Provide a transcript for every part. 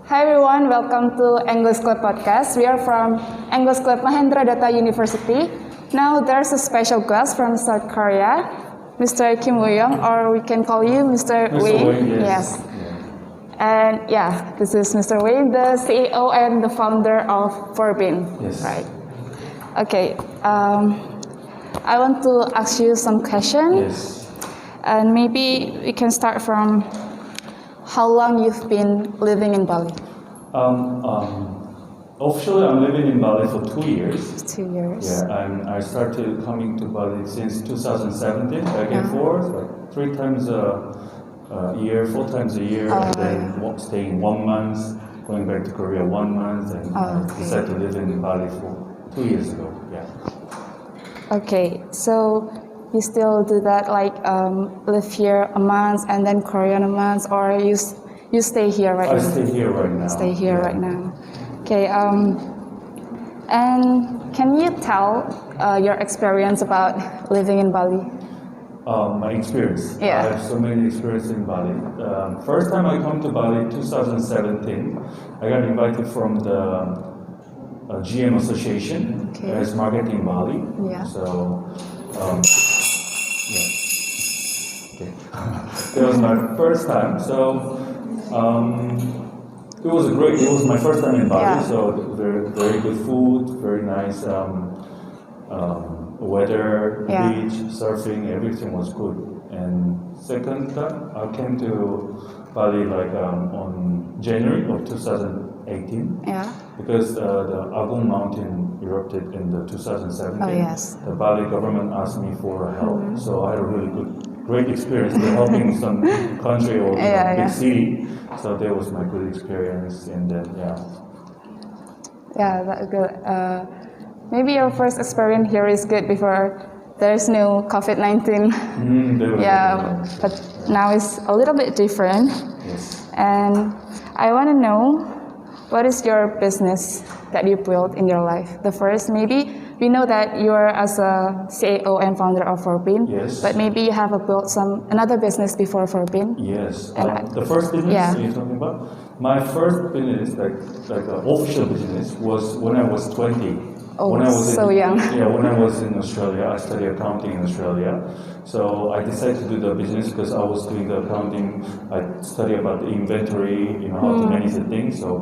Hi everyone, welcome to English Club Podcast. We are from English Club Mahendradatta University. Now there's a special guest from South Korea, Mr. Kim Woo-young, or we can call you Mr. Wei. Wei, Yes. And yeah, this is Mr. Wei, the CEO and the founder of Ferbean. Yes. Right. Okay. I want to ask you some questions. Yes. And maybe we can start from how long you've been living in Bali? Officially, I'm living in Bali for 2 years. 2 years. Yeah, and I started coming to Bali since 2017, back and forth, like 3 times a year, 4 times a year, and then staying 1 month, going back to Korea 1 month, and I decided to live in Bali for 2 years ago. Yeah. Okay, so you still do that, like live here a month and then Korea a month, or you stay here right now? I stay here right now. Stay here right now. Okay, and can you tell your experience about living in Bali? My experience. Yeah. I have so many experiences in Bali. First time I come to Bali, 2017, I got invited from the GM Association as marketing Bali. Yeah. So, okay. That was my first time. So, it was great. It was my first time in Bali. Yeah. So very good food, very nice weather, beach, surfing, everything was good. And second time, I came to Bali like on January of 2018. Yeah. Because the Agung Mountain erupted in the 2017. Oh, yes. The Bali government asked me for help. So I had a really great experience in helping some country or big city. So that was my good experience. And then, Yeah, that's good. Maybe your first experience here is good before there's no COVID-19. But now it's a little bit different. Yes. And I want to know, what is your business that you built in your life? The first, maybe we know that you are as a CEO and founder of Ferbean. Yes. But maybe you have built another business before Ferbean. Yes. The first business you're talking about? My first business, like an official business, was when I was 20. Oh, when I was so young. Yeah, when I was in Australia, I studied accounting in Australia. So I decided to do the business because I was doing the accounting. I studied about the inventory, how to manage the things. So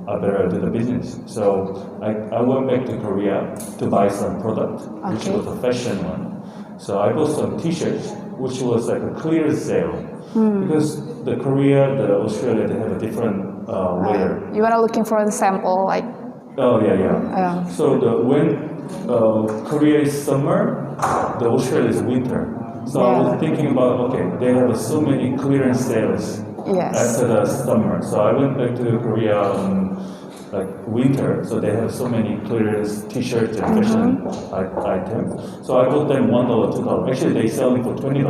I better do the business. So I went back to Korea to buy some product, which was a fashion one. So I bought some T-shirts, which was like a clear sale. Because the Australia, they have a different weather. You were looking for the sample, like. Oh yeah. So when Korea is summer, the Australia is winter. So I was thinking about, they have so many clearance sales after the summer. So I went back to Korea like winter, so they have so many clearance T-shirts and fashion items. So I bought them $1, $2. Actually, they sell it for $20.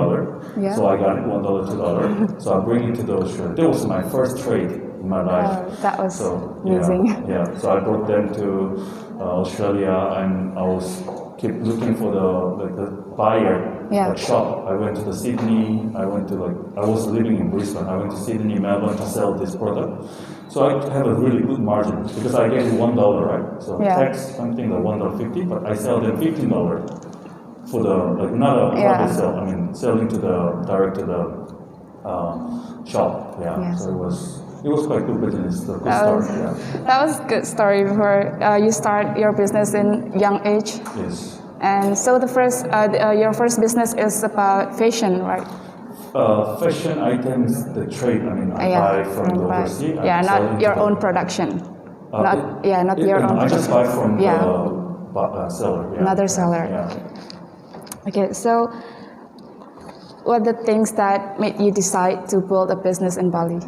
So I got it $1, $2. So I bring it to the Australia. That was my first trade in my life. That was amazing. Yeah. So I brought them to Australia, and I was keep looking for the buyer shop. I went to the Sydney. I was living in Brisbane. I went to Sydney, Melbourne to sell this product. So I have a really good margin because I get $1, right? So tax something like $1.50, but I sell them $15 for the not a private sale. I mean, selling to the direct to the shop. Yeah. So it was quite good business. A good story. That was a good story before you start your business in young age. Yes. And so your first business is about fashion, right? Fashion items, the trade. I mean, I buy from the overseas. Not your own production. Not your own. I just buy from the seller. Yeah. Another seller. Okay. So, what are the things that made you decide to build a business in Bali?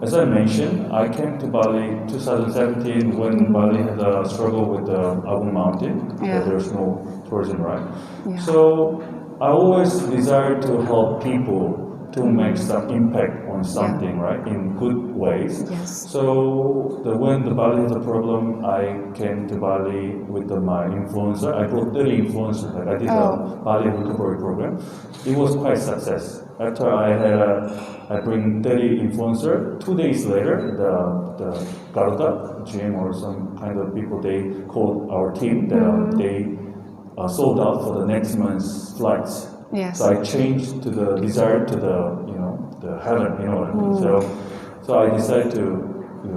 As I mentioned, I came to Bali 2017 when Bali had a struggle with the Agung Mountain. There's no tourism, right? So I always desired to help people to make some impact on something, right, in good ways. Yes. So when the Bali has a problem, I came to Bali with my influencer. I brought 30 influencers. Like I did a Bali recovery program. It was quite success. After I bring 30 influencer, 2 days later, the Garuda GM or some kind of people, they called our team that they sold out for the next month's flights. Yes. So I changed to the desire to the heaven, you know what I mean? So I decided to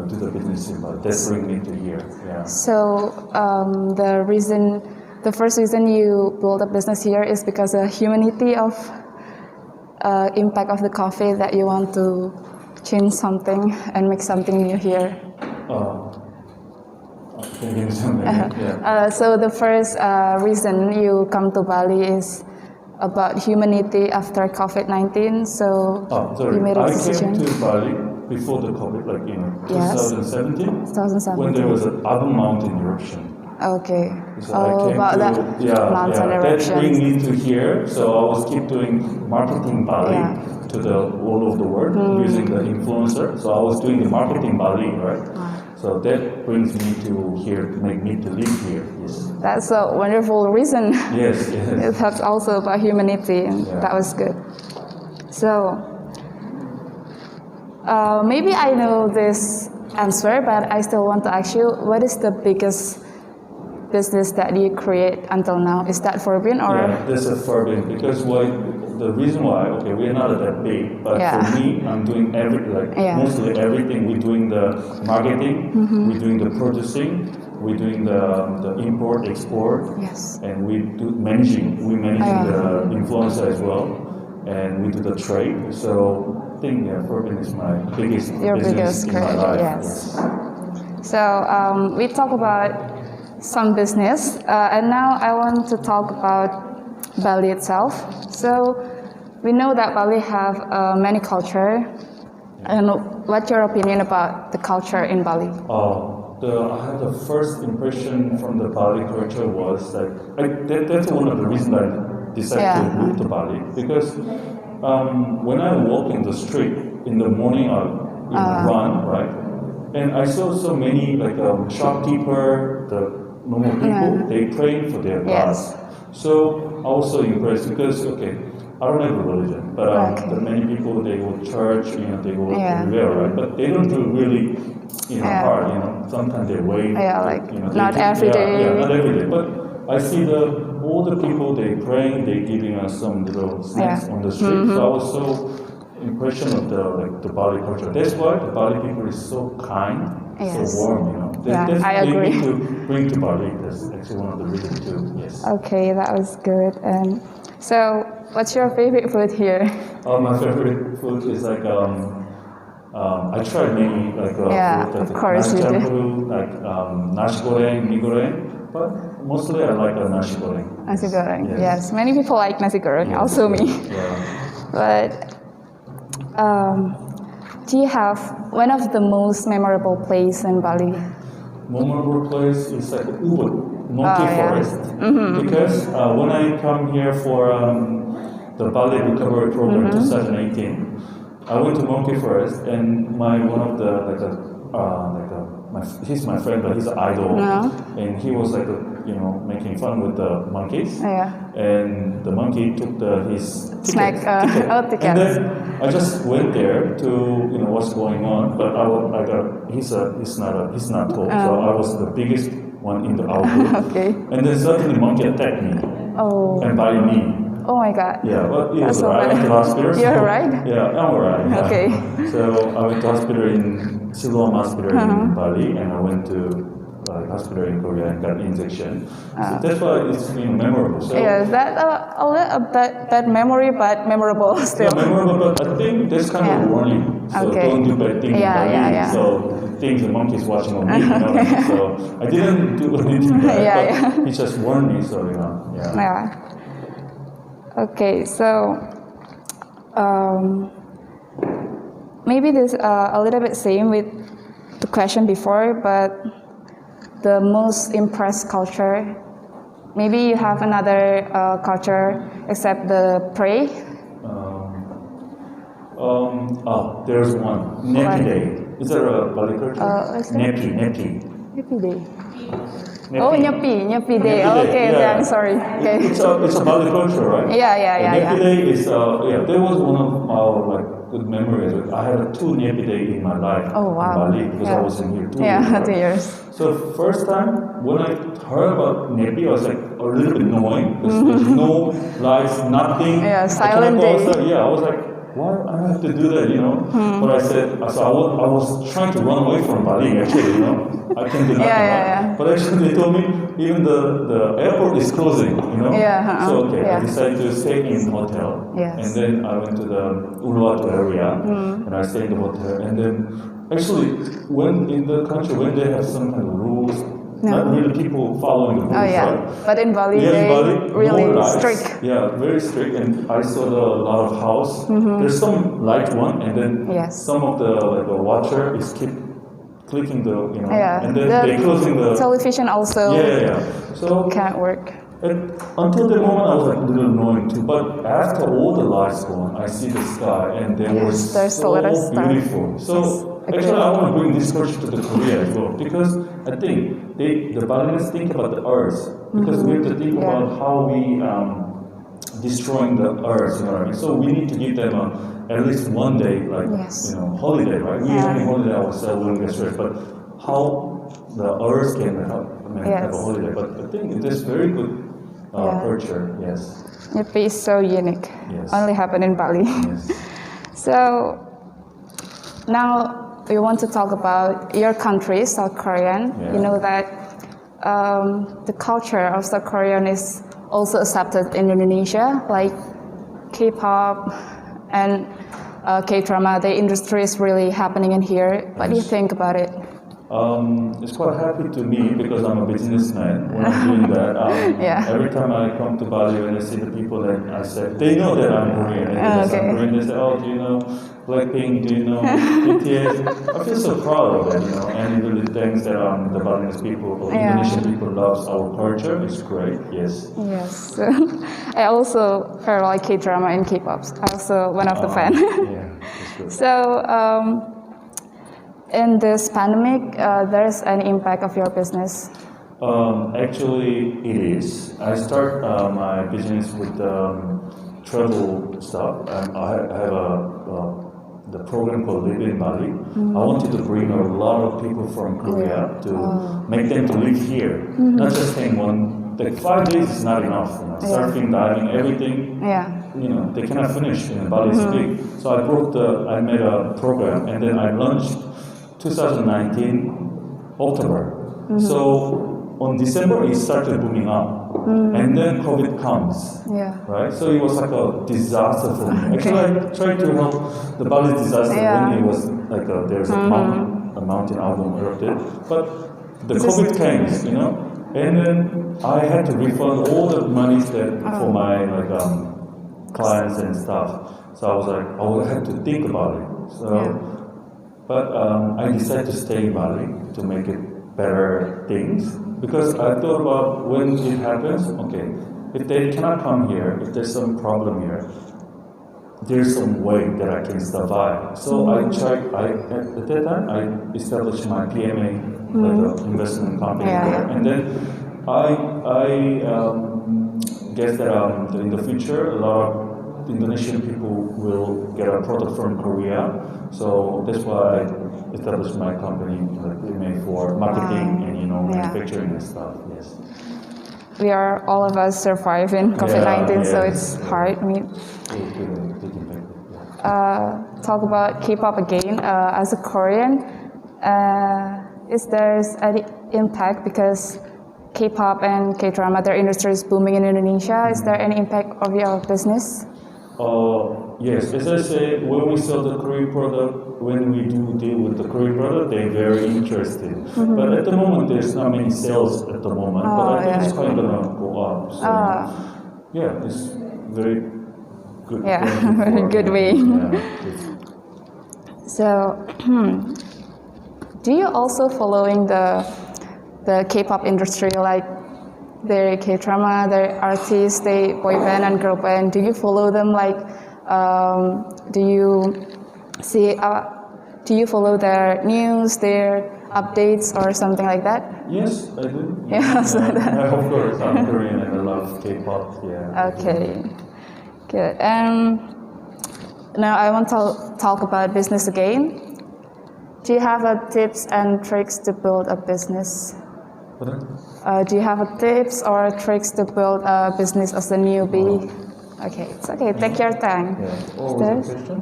do the business in Bali. That bring me to here. Yeah. So the first reason you build a business here is because of humanity of impact of the coffee, that you want to change something and make something new here. Can you give me something? Yeah. So the first reason you come to Bali is about humanity after COVID-19. So you made a decision. I came to Bali before the COVID, like 2017. 2017. When there was an Abu mountain eruption. Okay. So about that mountain eruption. That brings me to here. So I was keep doing marketing Bali to the all over the world using the influencer. So I was doing the marketing Bali, right? So that brings me to here, to make me to live here. Yes. That's a wonderful reason. Yes. It helps also about humanity, and that was good. So maybe I know this answer, but I still want to ask you, what is the biggest business that you create until now? Is that Ferbean or? Yeah, this is Ferbean, because the reason why, okay, we're not that big, but for me, I'm doing mostly everything. We're doing the marketing, we're doing the producing, we're doing the import, export, and we do managing. We're managing the influencer as well, and we do the trade. So I think Ferbean is my biggest business in my life. Yes. So we talk about some business, and now I want to talk about Bali itself. So we know that Bali have many culture, and what's your opinion about the culture in Bali? I had the first impression from the Bali culture was that that's one of the reasons I decided to move to Bali, because when I walk in the street in the morning, I run, right, and I saw so many shopkeeper, the normal people, they praying for their gods. So I was so impressed because, I don't have a religion, but the many people, they go to church, they go everywhere, right? But they don't do really, hard, sometimes they wait. Not every day. Yeah, not every day. But I see all the people, they praying, they giving us some little snacks on the street. So I was so impressed of the Bali culture. That's why the Bali people is so kind, so warm, That's I agree. To bring to Bali. That's actually one of the reasons too. Yes. Okay, that was good. And so, what's your favorite food here? My favorite food is I tried many food, of course you do. Nasi goreng, mie goreng, but mostly I like nasi goreng. Nasi goreng. Yes, many people like nasi goreng. Also me. Yeah. But do you have one of the most memorable place in Bali? Memorable place is Ubud, Monkey Forest. Because when I come here for the Bali recovery program 2018, I went to Monkey Forest, and he's my friend, but he's an idol, and he was making fun with the monkeys, and the monkey took his ticket. Ticket. And then I just went there to what's going on, but he's not tall, so I was the biggest one in our group. And then suddenly the monkey attacked me and bite me. Oh my God. Yeah, but it was alright. I went to hospital. You're right? Yeah, I'm alright. Yeah. Okay. So I went to hospital in Siloam Hospital in Bali, and I went to hospital in Korea and got injection. So that's why it's memorable. So, that's a bad memory, but memorable still. Yeah, memorable, but I think that's kind of warning. So don't do bad things in Bali. So things the monkey's watching on me. So I didn't do anything bad, but he just warned me. So Okay, so maybe this a little bit same with the question before, but the most impressed culture. Maybe you have another culture except the pray. There's one. Nepi Day. Is there a Bali culture? Nepi. Nyepi Day. Nepi. Oh, Nyepi Day. Nepi Okay, yeah. I'm sorry. Okay. It's a Bali culture, right? Yeah. Nepi Day is there was one of our good memories. I had 2 Nepi Day in my life Oh, wow. in Bali because I was in here 2 years. Yeah, Right? 2 years. So first time when I heard about Nepi, I was like a little bit annoying because there's no lights, nothing. Yeah, I silent cannot go day. outside. Yeah, I was like, why I have to do that, you know? But I said, so I was trying to run away from Bali actually, you know? I can do nothing, Yeah. But actually they told me even the airport is closing, you know? Yeah, So okay, yeah. I decided to stay in hotel. Yes. And then I went to the Uluwatu area and I stayed in the hotel. And then actually when in the country, when they have some kind of rules, not really people following the rules, Oh, yeah. right? But in Bali, Yeah, in they Bali, really no lights. strict. Yeah, very strict. And I saw a lot of house. There's some light one, and then Yes. some of the watcher is keep clicking the Yeah. and then they closing the television also yeah. So can't work. and until the moment I was like a little annoying too. But after all the lights gone, I see the sky, and they were Yes, there's so a lot of stars. beautiful. So Yes, actually, agree. I want to bring this culture to the Korea as well because I think the Balinese think about the earth because we have to think Yeah. about how we destroying the earth. You know what I mean? So we need to give them at least one day, like Yes. holiday, right? We Yeah. only holiday ourselves when we get stressed, but how the earth can help, have a Yes. holiday. But I think it is very good Yeah. culture. Yes. Nyepi is so unique. Yes. Only happen in Bali. Yes. So now we want to talk about your country, South Korean. Yeah. You know that the culture of South Korean is also accepted in Indonesia, like K-pop and K-drama. The industry is really happening in here. What do you think about it? It's quite happy to me because I'm a businessman when I'm doing that. Yeah. Every time I come to Bali, when I see the people that I say, they know that I'm Korean. And because Okay. I'm Korean, they say, oh, do you know Blackpink? Do you know BTS? I feel so proud of it, and really thanks that the Balinese people or Yeah. Indonesian people loves our culture. It's great, yes. Yes. I also heard like K-drama and K-pop. I'm also one of the fan. Yeah, that's good. So, in this pandemic, there's an impact of your business. Actually, it is. I start my business with travel stuff. I have the program called Live in Bali. I wanted to bring a lot of people from Korea to make them to live here, not just staying like 5 days is not enough. Surfing, diving, everything. Yeah. They cannot finish. Bali is big. So I made a program, and then I launched 2019 October. So on December it started booming up, and then COVID comes. Yeah. Right, so it was like a disaster for me. Actually, I tried to help the Bali disaster Yeah. when it was like there's a mountain album erupted, but the COVID came, and then I had to refund all the monies that for my clients and stuff. So I was like, I will have to think about it. So. Yeah. But I decided to stay in Bali to make it better things because I thought about when it happens, okay, if they cannot come here, if there's some problem here, there's some way that I can survive. So I tried, at that time, I established my PMA, like an investment company there. And then I guess that in the future, a lot of Indonesian people will get a product from Korea, so that's why I established my company made for marketing and manufacturing and stuff. Yes. We are all of us surviving COVID-19, so it's hard. I mean, talk about K-pop again. As a Korean, is there any impact because K-pop and K-drama, their industry is booming in Indonesia? Is there any impact of your business? Yes, as I say, when we sell the Korean product, when we do deal with the Korean product, they're very interested. But at the moment, there's not many sales at the moment, but I think it's quite gonna go up. So, yeah, it's very good. Yeah, very good way. So, do you also following the K-pop industry, like their K-drama, their artists, they boy band and girl band? Do you follow them like Do you see? Do you follow their news, their updates, or something like that? Yes, I do. Yeah, so Of course, I'm Korean and I love K-pop. Yeah. Okay, good. Now I want to talk about business again. Do you have tips and tricks to build a business? Do you have tips or tricks to build a business as a newbie? Okay, it's okay. Take your time. Yeah. What was the question?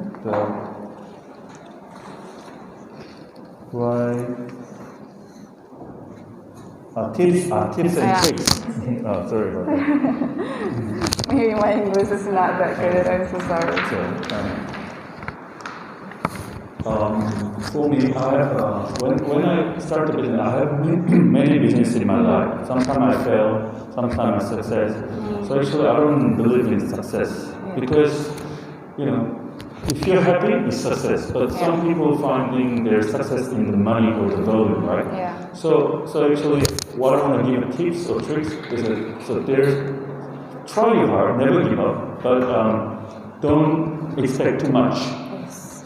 Tips and tricks. Sorry about that. Maybe my English is not that good. I'm so sorry. For me, I have when I started business, I have many businesses in my life. Sometimes I fail, sometimes I success. So actually, I don't believe in success because if you're happy, it's success. But some people finding their success in the money or the value, right? Yeah. So actually, what I want to give tips or tricks is try hard, never give up, but don't expect too much.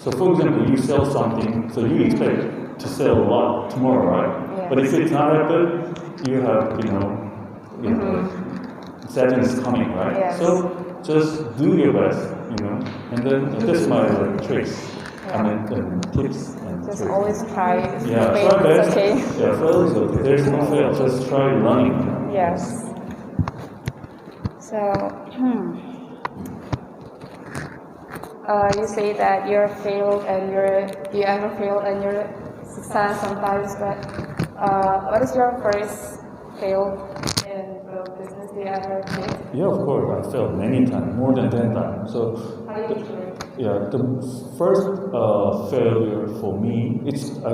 So for example, you sell something, so you expect to sell a lot tomorrow, right? Yeah. But if it's not happen, you have sadness coming, right? Yes. So just do your best, and then that's my tricks. Yeah. Tips and Just tricks. always try. Yeah, Fail, try best. it's okay. Yeah, fail is okay. There's no fail. Just try learning. Yes. So, you say that you ever failed and you're success sometimes, but what is your first fail in the business you ever made? Yeah, of course. I failed many times, more than 10 times. So, How do you do it? yeah, the first failure for me,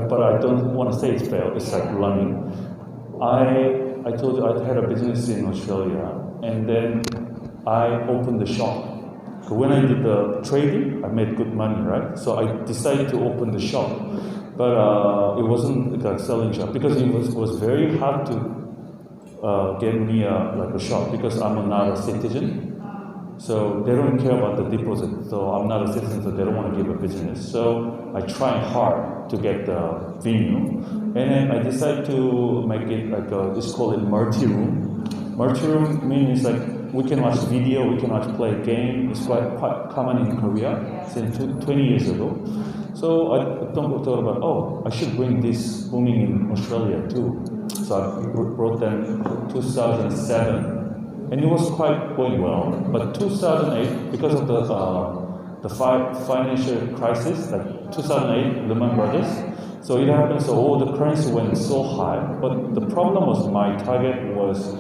but I don't want to say it's fail. It's like learning. I told you I had a business in Australia, and then I opened the shop. So when I did the trading, I made good money, right? So I decided to open the shop, but it wasn't like a selling shop because it was very hard to get me a shop because I'm not a citizen. So they don't care about the deposit. So I'm not a citizen, so they don't want to give a business. So I tried hard to get the venue, and then I decided to make it it's called multi-room. Multi-room means like we can watch video, we can play game. It's quite common in Korea since 20 years ago. So I thought about, I should bring this booming in Australia too. So I brought them in 2007, and it was quite going well. But 2008, because of the financial crisis, like 2008, Lehman Brothers, so it happened. So all the currency went so high. But the problem was my target was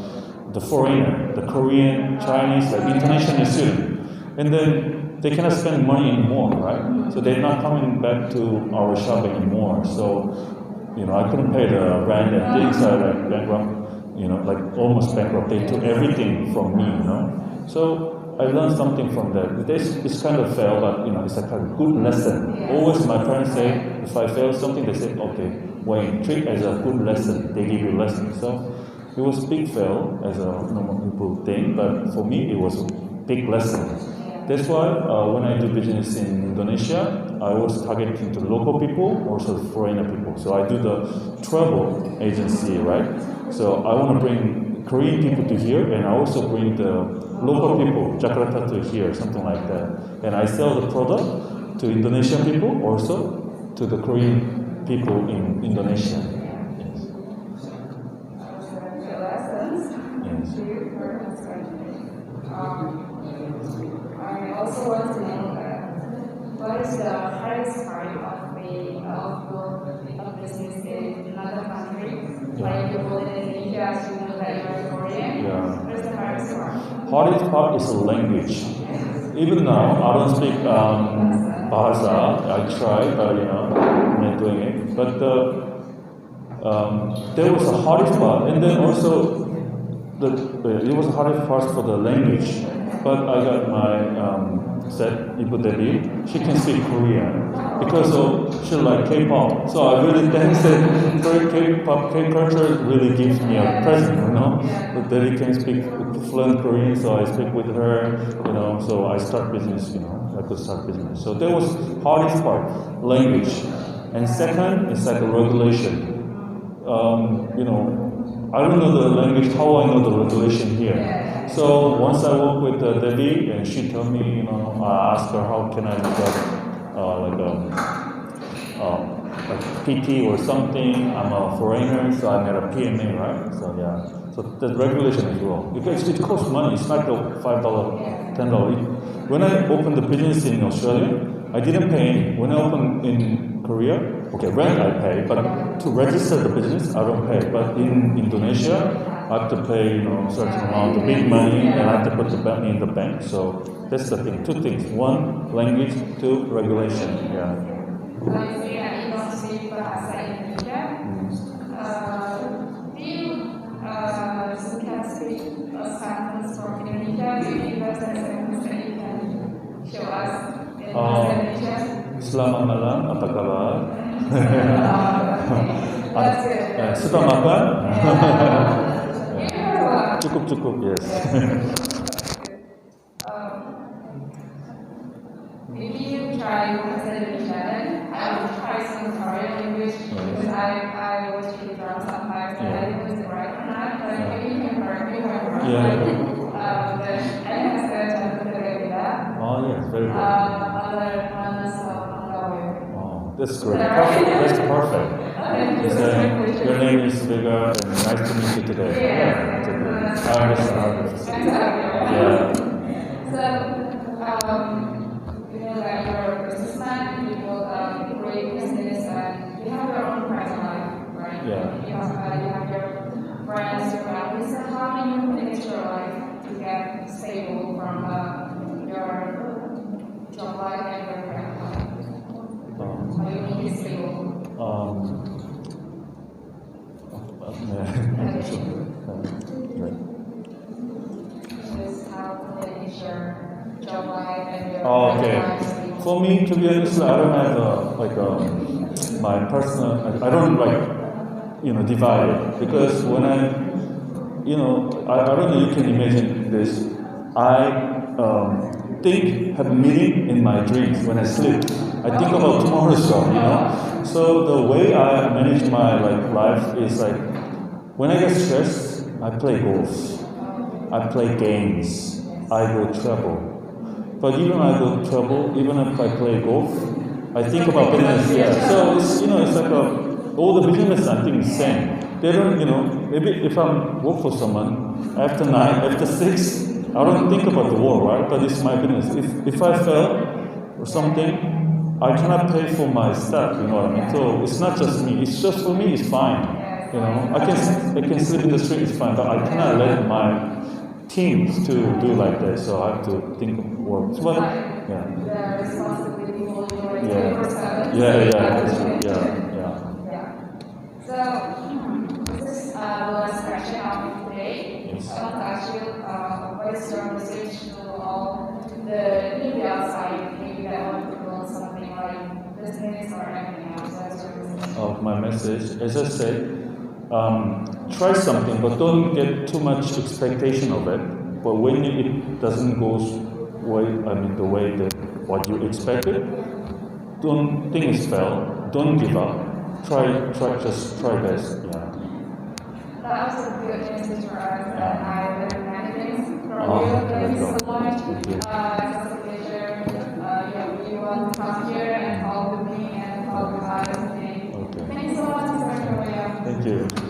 the foreigner, the Korean, Chinese, like international student, and then they cannot spend money anymore, right? So they're not coming back to our shop anymore. So, I couldn't pay the rent and things. I like bankrupt, like almost bankrupt. They took everything from me, So I learned something from that. It's kind of fail, but it's like a good lesson. Always my parents say, if I fail something, they say, okay, Wayne, treat it as a good lesson. They give you a lesson. So it was a big fail as a normal people thing, but for me it was a big lesson. That's why when I do business in Indonesia, I was targeting to local people, also foreigner people. So I do the travel agency, right? So I want to bring Korean people to here, and I also bring the local people, Jakarta to here, something like that. And I sell the product to Indonesian people, also to the Korean people in Indonesia. I also want to know what is the hardest part of business in another country? Like you go in Indonesia, as you know that you're Korean. Yeah. What is the hardest part? Hardest part is the language. Even now, I don't speak Bahasa. I try, but I'm not doing it. But there was a hardest part, and then also it was the hardest part for the language. But I got my set Ibu Devi. She can speak Korean because she like K-pop. So I really thanks that K-pop, K-culture really gives me a present, But Devi can speak fluent Korean, so I speak with her, So I start business, I could start business. So that was hardest part, language. And second, it's like a regulation. I don't know the language, how I know the regulation here. So once I worked with Debbie, and she told me, I asked her how can I look up like PT or something. I'm a foreigner, so I made a PMA, right? So yeah, so the regulation as well. Because it costs money. It's not $5, $10. When I opened the business in Australia, I didn't pay any. When I opened in Korea, okay, rent I pay, but to register the business, I don't pay. But in Indonesia, I have to pay, certain amount of big money, and I have to put the money in the bank. So that's the thing. Two things: one, language; two, regulation. Yeah. Do you can speak a sentence from Indonesia? Do you give us a sentence that you can show us in Indonesia? Selamat malam, apa kabar? That's good. Sudah makan? Yeah. Cukup, yes. Maybe you try Bahasa Indonesia, then I will try some Korean language because I watch you drama sometimes and I don't know if it's right or not, but maybe you can correct me if I'm wrong. Yeah. Then I have said Oh yes, very good. That's great. That's perfect. Your name is bigger and nice to meet you today. Yeah, that's good. I understand. Yeah. So, that you're a businessman, you build a great business, and you have your own personal life, right? Yeah. You have your friends, your family. So how do you manage your life to get stable from your job life and your family life? How do you make it stable? Just how to manage your job life and your okay. For me, to be honest, I don't have my personal. I don't divide it because when I don't know. You can imagine this. I have meaning in my dreams when I sleep. I think about tomorrow's job. So the way I manage my life is when I get stressed, I play golf, I play games, I go travel. But even I go travel, even if I play golf, I think about business. Yeah. So it's like all the business I think is same. They don't, maybe if I'm work for someone after 9, after 6. I don't think about the war, right? But it's my business. If I fail or something, I cannot pay for my stuff. You know what I mean? So it's not just me. It's just for me. It's fine. I can sleep in the street. It's fine. But I cannot let my teams to do like that. So I have to think of work. But yeah. So this is the last question of today. Yes. I want to ask you, what is your message to all the media outside, maybe that want to build something like business or anything else? What's your message? My message, as I said, try something, but don't get too much expectation of it. But when it doesn't go the way that what you expected, don't think it's failed. Don't give up. Just try best. Yeah. That was a good message for us, and I learned many things from you. Thank you so much. It was a pleasure. You want to come here and talk with me and talk with us today. Okay. Thank you so much, Mr. Ferbean. Thank you.